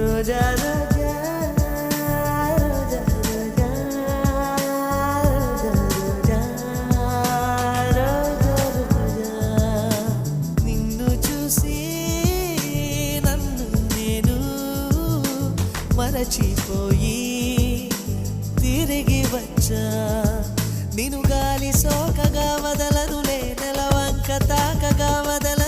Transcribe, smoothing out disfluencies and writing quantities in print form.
రోజా రోజా మరచిపోయి తిరిగి వచ్చా నిన్ను గాలి సోకగా వదలనులే నెలవంక తాకగా వదల